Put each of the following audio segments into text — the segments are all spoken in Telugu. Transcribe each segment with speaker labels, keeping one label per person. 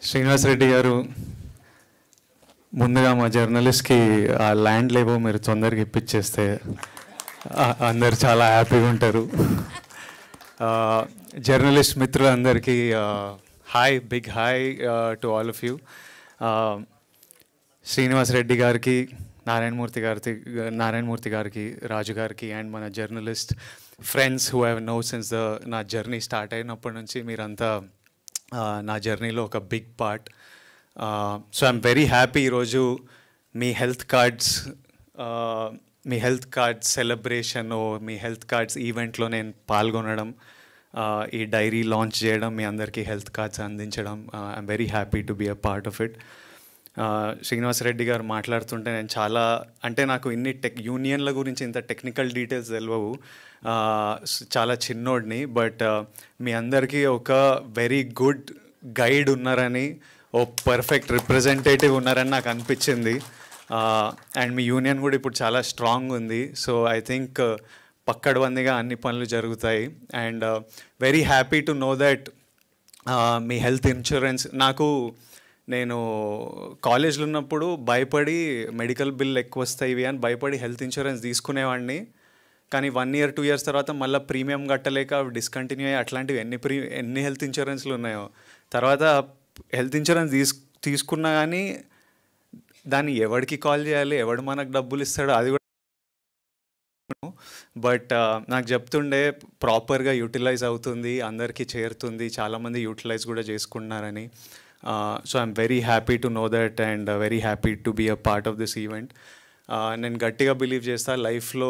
Speaker 1: శ్రీనివాస్ రెడ్డి గారు, ముందుగా మా జర్నలిస్ట్కి ఆ ల్యాండ్ లేవో మీరు తొందరగా ఇప్పించేస్తే అందరు చాలా హ్యాపీగా ఉంటారు. జర్నలిస్ట్ మిత్రులందరికీ hi, big hi to all of you. Srinivas Reddy గారికి, నారాయణమూర్తి గారికి, రాజు గారికి అండ్ మన journalist friends who have know since నా జర్నీ స్టార్ట్ అయినప్పటి నుంచి మీరంతా నా జర్నీలో ఒక big part. So I'm very happy ఈరోజు మీ హెల్త్ కార్డ్స్ సెలబ్రేషన్, మీ హెల్త్ కార్డ్స్ ఈవెంట్లో నేను పాల్గొనడం, ఈ డైరీ లాంచ్ చేయడం, మీ అందరికీ హెల్త్ కార్డ్స్ అందించడం, I'm very happy to be a part of it. Srinivas Reddy గారు మాట్లాడుతుంటే నేను నాకు ఇన్ని యూనియన్ల గురించి ఇంత టెక్నికల్ డీటెయిల్స్ తెలియవు, చాలా చిన్నోడిని. బట్ మీ అందరికీ ఒక వెరీ గుడ్ గైడ్ ఉన్నారని, ఓ పర్ఫెక్ట్ రిప్రజెంటేటివ్ ఉన్నారని నాకు అనిపించింది. అండ్ మీ యూనియన్ కూడా ఇప్పుడు చాలా స్ట్రాంగ్ ఉంది. సో ఐ థింక్ పక్కడబందిగా అన్ని పనులు జరుగుతాయి. And very happy to know that me health insurance, నేను కాలేజ్లో ఉన్నప్పుడు భయపడి మెడికల్ బిల్ ఎక్కువ వస్తాయి అని భయపడి హెల్త్ ఇన్సూరెన్స్ తీసుకునేవాడిని. కానీ 1 year 2 years తర్వాత మళ్ళీ ప్రీమియం కట్టలేక డిస్కంటిన్యూ అయ్యి అట్లాంటివి ఎన్ని హెల్త్ ఇన్సూరెన్స్లు ఉన్నాయో. తర్వాత హెల్త్ ఇన్సూరెన్స్ తీసుకున్నా కానీ దాన్ని ఎవరికి కాల్ చేయాలి, ఎవడు మనకు డబ్బులు ఇస్తాడో అది కూడా. బట్ నాకు చెప్తుండే ప్రాపర్గా యూటిలైజ్ అవుతుంది, అందరికీ చేరుతుంది, చాలామంది యూటిలైజ్ కూడా చేసుకుంటున్నారని. So I'm very happy to know that and very happy to be a part of this event. నేను గట్టిగా బిలీవ్ చేస్తా, లైఫ్లో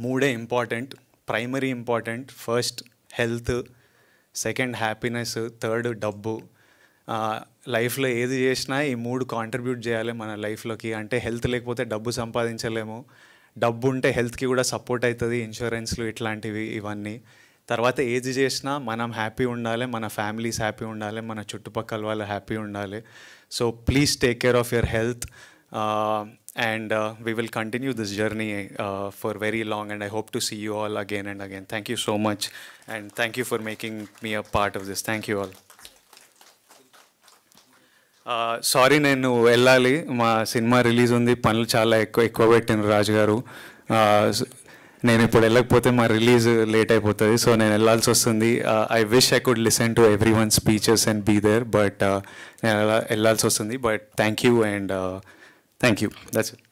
Speaker 1: 3 important, primary important. First health, second happiness, third డబ్బు. లైఫ్లో ఏది చేసినా ఈ 3 కాంట్రిబ్యూట్ చేయాలి మన లైఫ్లోకి. అంటే హెల్త్ లేకపోతే డబ్బు సంపాదించలేము, డబ్బు ఉంటే హెల్త్కి కూడా సపోర్ట్ అవుతుంది, ఇన్సూరెన్స్లు ఇట్లాంటివి ఇవన్నీ. తర్వాత ఏది చేసినా మనం హ్యాపీ ఉండాలి, మన ఫ్యామిలీస్ హ్యాపీ ఉండాలి, మన చుట్టుపక్కల వాళ్ళు హ్యాపీ ఉండాలి. So please take care of your health and we will continue this journey for very long, and I hope to see you all again and again. Thank you so much, and thank you for making me a part of this. Thank you all. Sorry, నేను వెళ్ళాలి, మా సినిమా రిలీజ్ ఉంది, పనులు చాలా ఎక్కువ పెట్టిన రాజు గారు. నేను ఇప్పుడు వెళ్ళకపోతే మా రిలీజ్ లేట్ అయిపోతుంది, సో నేను వెళ్ళాల్సి వస్తుంది. I wish I could listen to everyone speeches and be there, but నేను వెళ్ళాల్సి వస్తుంది. But thank you and thank you. That's it.